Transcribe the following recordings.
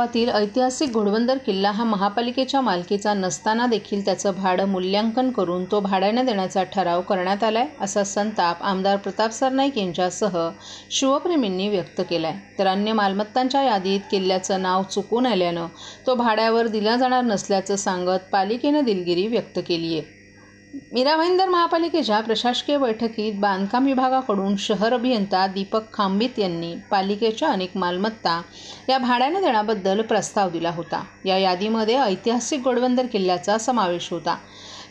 गावातील ऐतिहासिक घोडबंदर किल्ला हा महापालिकेच्या मालकीचा नसताना देखील त्याचं भाडं मूल्यांकन करून तो भाड्याने देण्याचा ठराव करण्यात आलाय, असा संताप आमदार प्रताप सरनाईक यांच्यासह शिवप्रेमींनी व्यक्त केलाय। तर अन्य मालमत्तांच्या यादीत किल्ल्याचं नाव चुकून आल्यानं तो भाड्यावर दिला जाणार नसल्याचं सांगत पालिकेनं दिलगिरी व्यक्त केली आहे। मीरा भाईंदर महापालिकेच्या प्रशासकीय बैठकीत बांधकाम विभागाकडून शहर अभियंता दीपक खांबित यांनी पालिकेच्या अनेक मालमत्ता या भाड्याने देण्याबद्दल प्रस्ताव दिला होता। या यादीमध्ये ऐतिहासिक घोडबंदर किल्ल्याचा समावेश होता।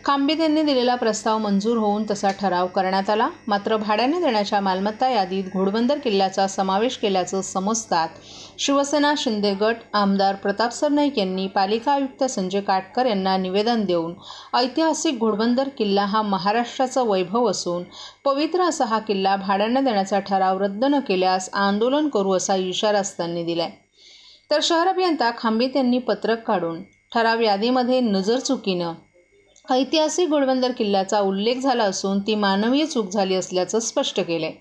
खांबित यांनी दिलेला प्रस्ताव मंजूर होऊन तसा ठराव करण्यात आला। मात्र भाड्याने देण्याच्या मालमत्ता यादीत घोडबंदर किल्ल्याचा समावेश केल्याचं समजतात शिवसेना शिंदे गट आमदार प्रताप सरनाईक यांनी पालिका आयुक्त संजय काटकर यांना निवेदन देऊन ऐतिहासिक घोडबंदर किल्ला हा महाराष्ट्राचा वैभव असून पवित्र असा हा किल्ला भाड्याने देण्याचा ठराव रद्द न केल्यास आंदोलन करू असा इशारा त्यांनी दिलाय। तर शहर अभियंता खांबित यांनी पत्रक काढून ठराव यादीमध्ये नजरचुकीनं ऐतिहासिक घोडबंदर किल्ल्याचा उल्लेख झाला असून ती मानवीय चूक झाली असल्याचं स्पष्ट केलंय।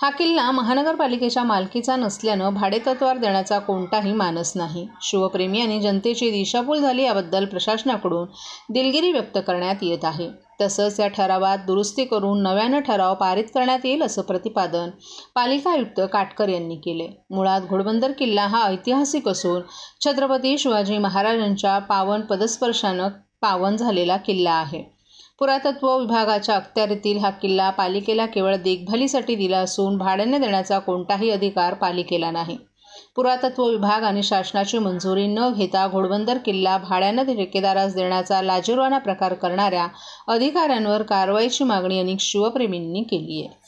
हा किल्ला महानगरपालिकेच्या मालकीचा नसल्यानं भाडेतत्त्वावर देण्याचा कोणताही मानस नाही। शिवप्रेमी आणि जनतेची दिशाभूल झाली याबद्दल प्रशासनाकडून दिलगिरी व्यक्त करण्यात येत आहे। तसंच या ठरावात दुरुस्ती करून नव्यानं ठराव पारित करण्यात येईल असं प्रतिपादन पालिका आयुक्त काटकर यांनी केले। मुळात घोडबंदर किल्ला हा ऐतिहासिक असून छत्रपती शिवाजी महाराजांच्या पावन पदस्पर्शानं पावन झालेला किल्ला आहे। पुरातत्व विभागाच्या अखत्यारीतील हा किल्ला पालिकेला केवळ देखभालीसाठी दिला असून भाड्याने देण्याचा कोणताही अधिकार पालिकेला नाही। पुरातत्व विभाग आणि शासनाची मंजुरी न घेता घोडबंदर किल्ला भाड्याने ठेकेदारास देण्याचा लाजिरवाणा प्रकार करणाऱ्या अधिकाऱ्यांवर कारवाईची मागणी अनेक शिवप्रेमींनी केली आहे।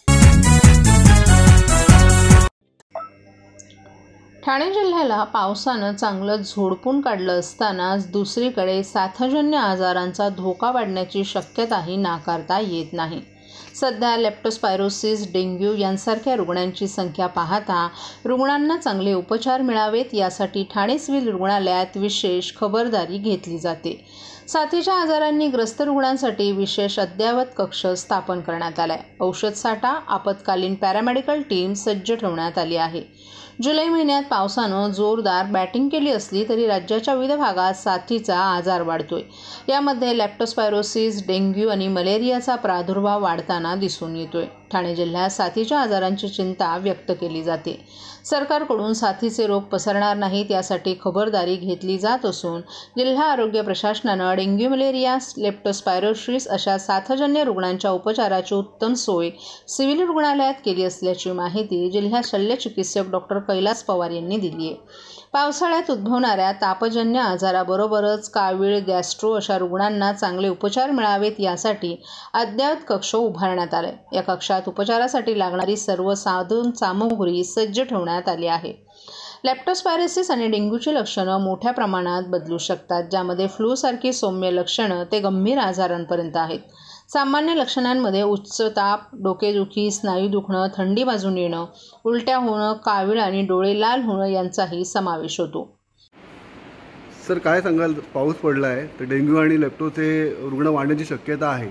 ठाणे जिल्ह्याला पावसानं चांगलं झोडपून काढलं असतानाच दुसरीकडे साथजन्य आजारांचा धोका वाढण्याची शक्यताही नाकारता येत नाही। सध्या लेप्टोस्पायरोसिस, डेंग्यू यांसारख्या रुग्णांची संख्या पाहता रुग्णांना चांगले उपचार मिळावेत यासाठी ठाणे सिव्हिल रुग्णालयात विशेष खबरदारी घेतली जाते। साथीच्या आजारांनी ग्रस्त रुग्णांसाठी विशेष अद्ययावत कक्ष स्थापन करण्यात आलाय। औषध साठा, आपत्कालीन पॅरामेडिकल टीम सज्ज ठेवण्यात आली आहे। जुलै महिन्यात पावसानं जोरदार बॅटिंग केली असली तरी राज्याच्या विविध भागात साथीचा आजार वाढतोय। यामध्ये लेप्टोस्पायरोसिस, डेंग्यू आणि मलेरियाचा प्रादुर्भाव वाढताना दिसून येतोय। ठाणे जिल्ह्यात साथीच्या आजारांची चिंता व्यक्त केली जाते। सरकारकडून साथीचे रोग पसरणार नाहीत यासाठी खबरदारी घेतली जात असून जिल्हा आरोग्य प्रशासनानं डेंग्यू, मलेरिया, लेप्टोस्पायरोसिस अशा साथजन्य रुग्णांच्या उपचाराची उत्तम सोय सिव्हिल रुग्णालयात केली असल्याची माहिती जिल्हा शल्यचिकित्सक डॉक्टर कैलास पवार यांनी दिली आहे। पावसाळ्यात उद्भवणाऱ्या तापजन्य आजाराबरोबरच कावीळ, गॅस्ट्रो अशा रुग्णांना चांगले उपचार मिळावेत यासाठी अद्ययावत कक्ष उभारण्यात आले। या कक्षात उपचारासाठी लागणारी सर्व साधन सामुग्री सज्ज ठेवण्यात आली आहे। लेप्टोस्पायरोसिस आणि डेंग्यूची लक्षणं मोठ्या प्रमाणात बदलू शकतात, ज्यामध्ये फ्लूसारखी सौम्य लक्षणं ते गंभीर आजारांपर्यंत आहेत। सामान्य लक्षणांमध्ये उच्च ताप, डोकेदुखी, स्नायू दुखणं, थंडी वाजून येणं, उलट्या होणं, कावीळ आणि डोळे लाल होणं यांचाही समावेश होतो। सर, काय सांगाल, पाऊस पडला आहे तर डेंग्यू आणि लेप्टोचे रुग्ण वाढण्याची शक्यता आहे,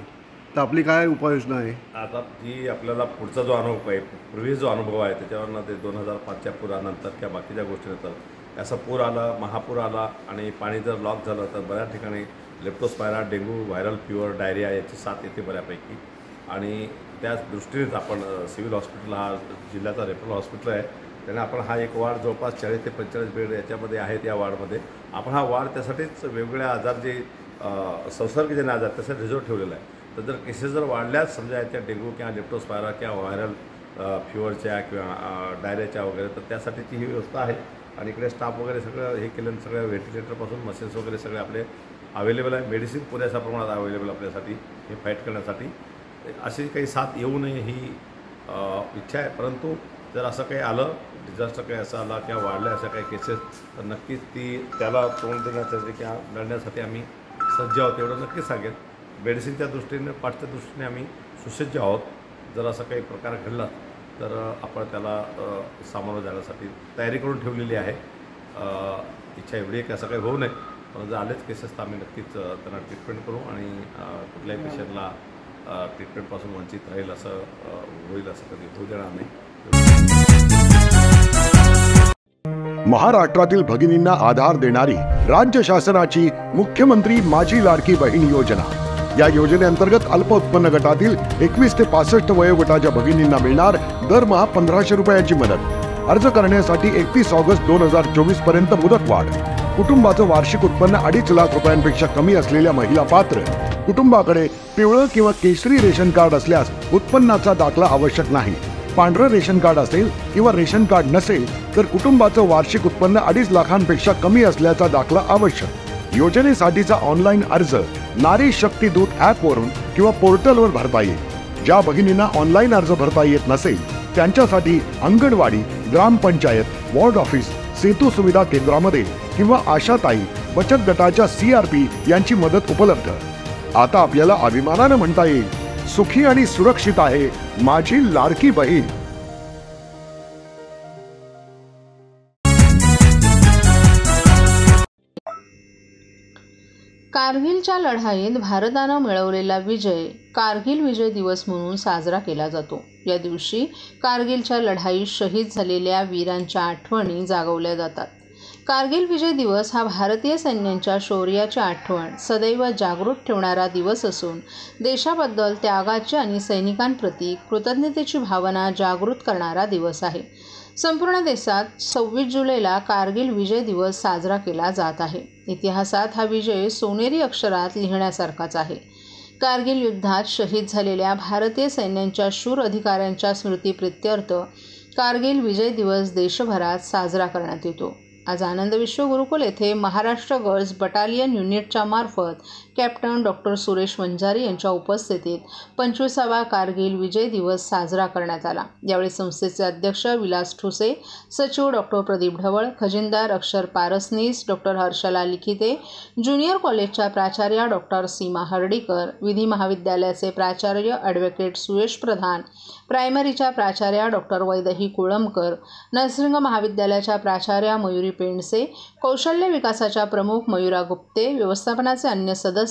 तर आपली काय उपाययोजना आहे? आता ती आपल्याला पुढचा जो अनुभव आहे, पूर्वी जो अनुभव आहे त्याच्यावरनं ते 2005च्या पुरानंतर किंवा बाकीच्या गोष्टी नंतर असा पूर आला, महापूर आला आणि पाणी जर लॉक झालं तर बऱ्याच ठिकाणी Leptospira, dengue, viral fever, diarrhoea याची साथ येते बऱ्यापैकी। आणि त्याच दृष्टीनेच आपण सिव्हिल हॉस्पिटल हा जिल्ह्याचा रेफरल हॉस्पिटल आहे, त्याने आपण हा एक वार्ड जवळपास 40 ते 45 बेड याच्यामध्ये आहेत। या वार्डमध्ये आपण हा वार्ड त्यासाठीच वेगवेगळे आजार जे संसर्गजन्य आजार त्यासाठी रिझर्व ठेवलेला आहे। तर जर केसेस जर वाढल्याच समजा त्या डेंग्यू किंवा लेप्टोस्पायरा किंवा व्हायरल फीवरच्या किंवा डायरियाच्या वगैरे, तर त्यासाठीची ही व्यवस्था आहे। आणि इकडे स्टाफ वगैरे सगळं हे केलं, सगळं व्हेंटिलेटरपासून मशीन्स वगैरे सगळे आपले अवेलेबल आहे। मेडिसिन पुरेशा प्रमाणात अवेलेबल आपल्यासाठी हे फाईट करण्यासाठी। अशी काही साथ येऊ नये ही इच्छा आहे, परंतु जर असं काही आलं, डिझास्टर काही असं आला किंवा वाढल्या अशा काही केसेस, तर नक्कीच त्याला तोंड देण्यासाठी किंवा लढण्यासाठी आम्ही सज्ज आहोत एवढं नक्कीच सांगेन। मेडिसिनच्या दृष्टीने, पाठच्या दृष्टीने आम्ही सुसज्ज आहोत। जर असं काही प्रकार घडला तर आपण त्याला सामोरं जाण्यासाठी तयारी करून ठेवलेली आहे। इच्छा एवढी आहे की असं काही होऊ नये, पण जर आलेच केसेस तर आम्ही नक्कीच त्यांना ट्रीटमेंट करू आणि कुठल्याही पेशंटला ट्रीटमेंटपासून वंचित राहील असं होईल असं कधी होऊ देणार नाही। महाराष्ट्रातील भगिनींना आधार देणारी राज्य शासनाची मुख्यमंत्री माझी लाडकी बहीण योजना। या योजनेअंतर्गत अल्प उत्पन्न गटातील 21 ते 65 वयोगटाच्या भगिनींना मिळणार दरमहा 1500 रुपयांची मदत। अर्ज करण्यासाठी 31 ऑगस्ट 2024 पर्यंत मुदतवाढ। कुटुंबाचं वार्षिक उत्पन्न 2.5 लाख रुपयांपेक्षा कमी असलेल्या महिला पात्र। कुटुंबाकडे पिवळं किंवा केशरी रेशन कार्ड असल्यास उत्पन्नाचा दाखला आवश्यक नाही। पांढरं रेशन कार्ड असेल किंवा रेशन कार्ड नसेल तर कुटुंबाचं वार्षिक उत्पन्न 2.5 लाखांपेक्षा कमी असल्याचा दाखला आवश्यक। योजनेसाठीचा ऑनलाईन अर्ज नारी शक्ती दूत ॲपवरून किंवा पोर्टलवर भरता येईल। ज्या भगिनींना ऑनलाईन अर्ज भरता येत नसेल त्यांच्यासाठी अंगणवाडी, ग्रामपंचायत, वॉर्ड ऑफिस, सेतू सुविधा केंद्रामध्ये किंवा आशाताई बचत गटाच्या CRP यांची मदत उपलब्ध। आता आपल्याला अभिमानाने म्हणता येईल, सुखी आणि सुरक्षित आहे माझी लाडकी बहीण। कारगिलच्या लढाईत भारतानं मिळवलेला विजय कारगिल विजय दिवस म्हणून साजरा केला जातो। या दिवशी कारगिलच्या लढाईत शहीद झालेल्या वीरांच्या आठवणी जागवल्या जातात। कारगिल विजय दिवस हा भारतीय सैन्यांच्या शौर्याची आठवण सदैव जागृत ठेवणारा दिवस असून देशाबद्दल त्यागाची आणि सैनिकांप्रती कृतज्ञतेची भावना जागृत करणारा दिवस आहे। संपूर्ण देशात 26 जुलैला कारगिल विजय दिवस साजरा केला जात आहे। इतिहासात हा विजय सोनेरी अक्षरात लिहिण्यासारखाच आहे। कारगिल युद्धात शहीद झालेल्या भारतीय सैन्यांच्या शूर अधिकाऱ्यांच्या स्मृतीप्रित्यर्थ कारगिल विजय दिवस देशभरात साजरा करण्यात येतो। आज आनंद विश्व गुरुकुल येथे महाराष्ट्र गर्ल्स बटालियन युनिटच्या मार्फत कॅप्टन डॉक्टर सुरेश वंजारी यांच्या उपस्थितीत 25वा कारगिल विजय दिवस साजरा करण्यात आला। यावेळी संस्थेचे अध्यक्ष विलास ठुसे, सचिव डॉक्टर प्रदीप ढवळ, खजिनदार अक्षर पारसनीस, डॉक्टर हर्षला लिखिते, ज्युनियर कॉलेजच्या प्राचार्या डॉक्टर सीमा हर्डीकर, विधी महाविद्यालयाचे प्राचार्य ॲडव्होकेट सुयश प्रधान, प्रायमरीच्या प्राचार्या डॉक्टर वैदेही कुळमकर, नर्सिंग महाविद्यालयाच्या प्राचार्या मयुरी पेंडसे, कौशल्य विकासाच्या प्रमुख मयुरा गुप्ते, व्यवस्थापनाचे अन्य सदस्य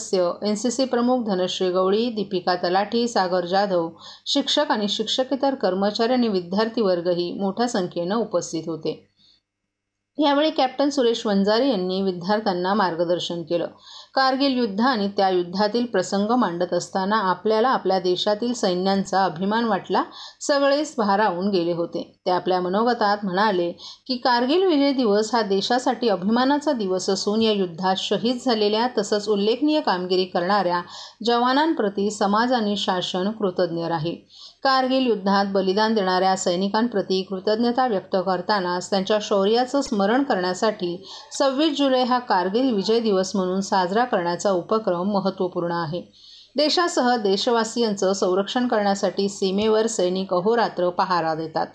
NCC प्रमुख धनश्री गवळी, दीपिका तलाठी, सागर जाधव, शिक्षक आणि शिक्षकेतर कर्मचारी आणि विद्यार्थी वर्गही मोठ्या संख्येने उपस्थित होते। यावेळी कॅप्टन सुरेश वंजारी यांनी विद्यार्थ्यांना मार्गदर्शन केलं। कारगिल युद्ध आणि त्या युद्धातील प्रसंग मांडत असताना आपल्याला आपल्या देशातील सैन्यांचा अभिमान वाटला, सगळेच भारावून गेले होते। ते आपल्या मनोगतात म्हणाले की कारगिल विजय दिवस हा देशासाठी अभिमानाचा दिवस असून या युद्धात शहीद झालेल्या तसंच उल्लेखनीय कामगिरी करणाऱ्या जवानांप्रती समाज आणि शासन कृतज्ञ राहील। कारगिल युद्धात बलिदान देणाऱ्या सैनिकांप्रती कृतज्ञता व्यक्त करतानाच त्यांच्या शौर्याचं स्मरण करण्यासाठी 26 जुलै हा कारगिल विजय दिवस म्हणून साजरा करण्याचा उपक्रम महत्त्वपूर्ण आहे। देशासह देशवासियांचं संरक्षण करण्यासाठी सीमेवर सैनिक अहोरात्र पहारा देतात।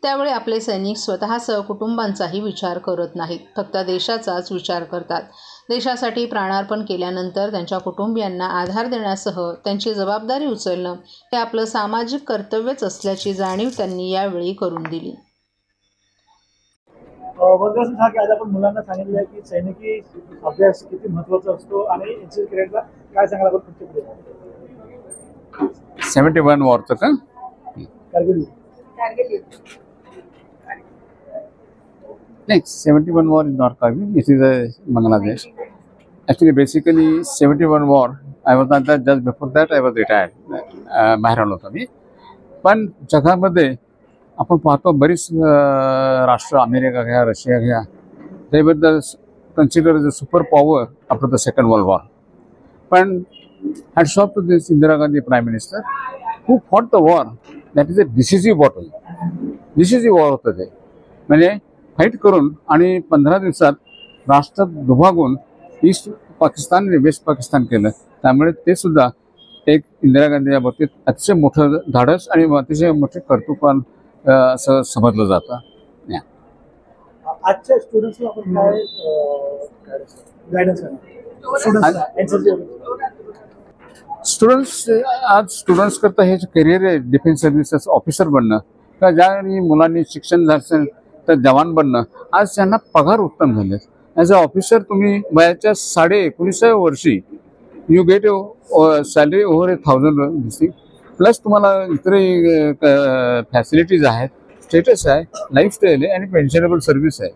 त्यावेळी आपले सैनिक स्वतःसह कुटुंबांचाही विचार करत नाहीत, फक्त देशाचाच विचार करतात। देशासाठी प्राणार्पण केल्यानंतर त्यांच्या कुटुंबियांना आधार देण्यासह त्यांची जबाबदारी उचलणं हे आपलं सामाजिक कर्तव्यच असल्याची जाणीव त्यांनी यावेळी करून दिली। आज आपण मुलांना सांगितलं की सैनिकी अभ्यास किती महत्त्वाचा असतो आणि एनसीसी कॅडेटला काय सांगायला आपण 71 वॉरचं का कारगिल नाही 71 war is not Kargil, it is Bangladesh. Actually, basically 71 war, I was not that, just before that I was retired. बाहेर आलो होतो मी। पण जगामध्ये आपण पाहतो बरीच राष्ट्र, अमेरिका घ्या, रशिया घ्या, त्याबद्दल consider the super power after the second world war. पण hats off to this Indira Gandhi prime minister who fought the war, that is a decisive battle. Decisive war होतं ते, म्हणजे फाईट करून आणि 15 दिवसात राष्ट्र दुभागून ईस्ट पाकिस्तान आणि वेस्ट पाकिस्तान केलं। त्यामुळे ते सुद्धा एक इंदिरा गांधी या बाबतीत अतिशय मोठं धाडस आणि अतिशय मोठे कर्तृत्ववान असं समजलं जातं। आजच्या स्टुडंट्सला आपण काय गायडन्स स्टुडंट्स करता हे करिअर आहे डिफेन्स सर्व्हिसेस ऑफिसर बनणं, का ज्या मुलांनी शिक्षण झालं तर जवान बनणं। आज त्यांना पगार उत्तम झाले। ॲज अ ऑफिसर तुम्ही वयाच्या 19.5व्या वर्षी you get salary over 1000 plus तुम्हाला इतर फॅसिलिटीज आहेत, स्टेटस आहे, लाईफस्टाईल आहे आणि पेन्शनेबल सर्व्हिस आहे।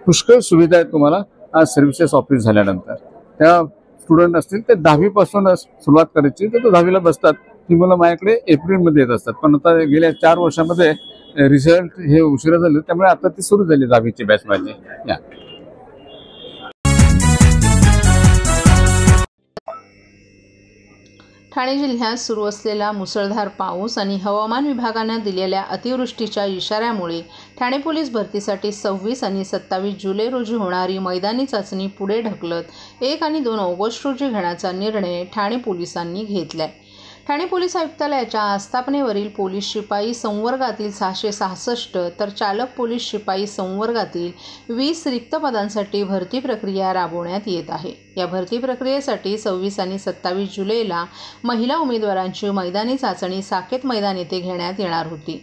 पुष्कळ सुविधा आहेत तुम्हाला सर्व्हिसेस ऑफिस झाल्यानंतर. त्या स्टुडंट असतील ते 10वीपासून सुरुवात करायची तर 10वीला बसतात. ती मुलं माझ्याकडे एप्रिलमध्ये येत असतात, पण आता गेल्या 4 वर्षामध्ये रिझल्ट हे उशिरा झाले, त्यामुळे आता ती सुरू झाली 10वीची बॅच माझी. या ठाणे जिल्ह्यात सुरू असलेला मुसळधार पाऊस आणि हवामान विभागानं दिलेल्या अतिवृष्टीच्या इशाऱ्यामुळे ठाणे पोलीस भरतीसाठी 26 आणि 27 जुलै रोजी होणारी मैदानी चाचणी पुढे ढकलत 1 आणि 2 ऑगस्ट रोजी घेण्याचा निर्णय ठाणे पोलिसांनी घेतलाय. ठाणे पोलीस आयुक्तालयाच्या आस्थापनेवरील पोलीस शिपाई संवर्गातील 666 तर चालक पोलीस शिपाई संवर्गातील 20 रिक्त पदांसाठी भरती प्रक्रिया राबवण्यात येत आहे. या भरती प्रक्रियेसाठी 26 आणि 27 जुलैला महिला उमेदवारांची मैदानी चाचणी साकेत मैदान येथे घेण्यात येणार होती.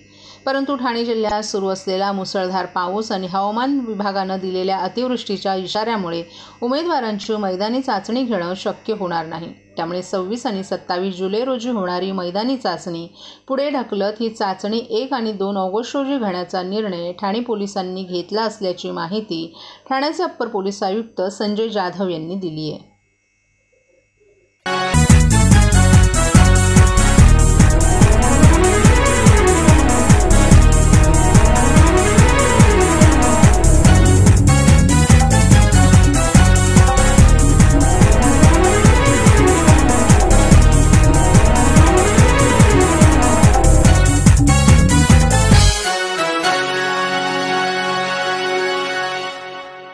परंतु ठाणे जिल्ह्यात सुरू असलेला मुसळधार पाऊस आणि हवामान विभागानं दिलेल्या अतिवृष्टीच्या इशाऱ्यामुळे उमेदवारांची मैदानी चाचणी घेणं शक्य होणार नाही. त्यामुळे 26 आणि 27 जुलै रोजी होणारी मैदानी चाचणी पुढे ढकलत ही चाचणी 1 आणि 2 ऑगस्ट रोजी घेण्याचा निर्णय ठाणे पोलिसांनी घेतला असल्याची माहिती ठाण्याचे अप्पर पोलीस आयुक्त संजय जाधव यांनी दिली आहे.